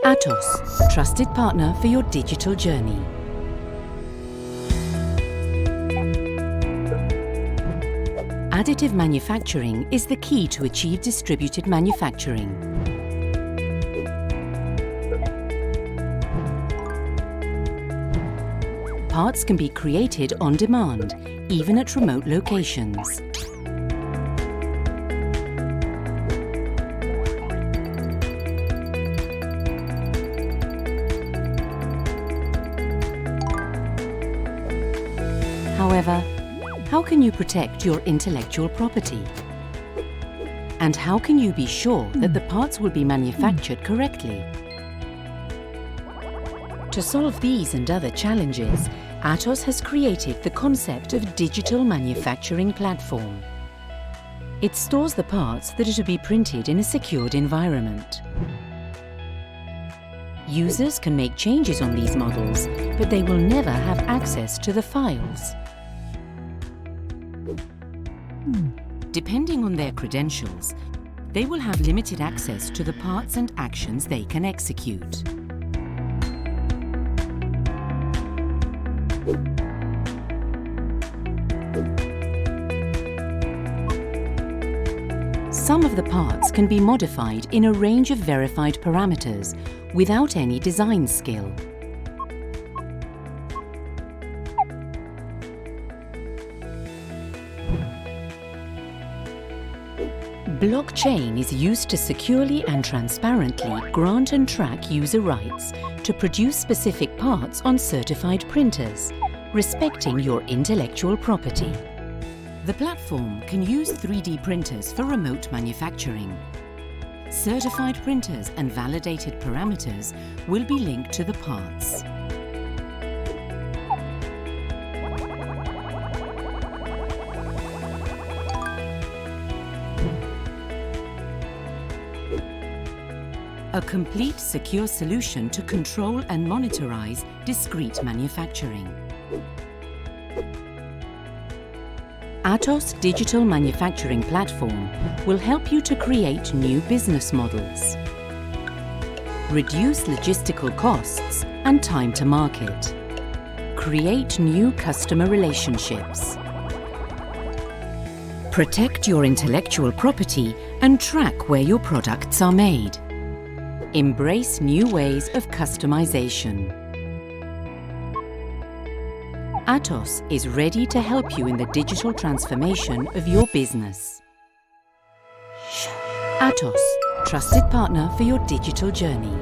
Atos, trusted partner for your digital journey. Additive manufacturing is the key to achieve distributed manufacturing. Parts can be created on demand, even at remote locations. However, how can you protect your intellectual property? And how can you be sure that the parts will be manufactured correctly? To solve these and other challenges, Atos has created the concept of digital manufacturing platform. It stores the parts that are to be printed in a secured environment. Users can make changes on these models, but they will never have access to the files. Depending on their credentials, they will have limited access to the parts and actions they can execute. Some of the parts can be modified in a range of verified parameters without any design skill. Blockchain is used to securely and transparently grant and track user rights to produce specific parts on certified printers, respecting your intellectual property. The platform can use 3D printers for remote manufacturing. Certified printers and validated parameters will be linked to the parts. A complete, secure solution to control and monitorize discrete manufacturing. Atos Digital Manufacturing Platform will help you to create new business models, reduce logistical costs and time to market, create new customer relationships, protect your intellectual property and track where your products are made. Embrace new ways of customization. Atos is ready to help you in the digital transformation of your business. Atos, trusted partner for your digital journey.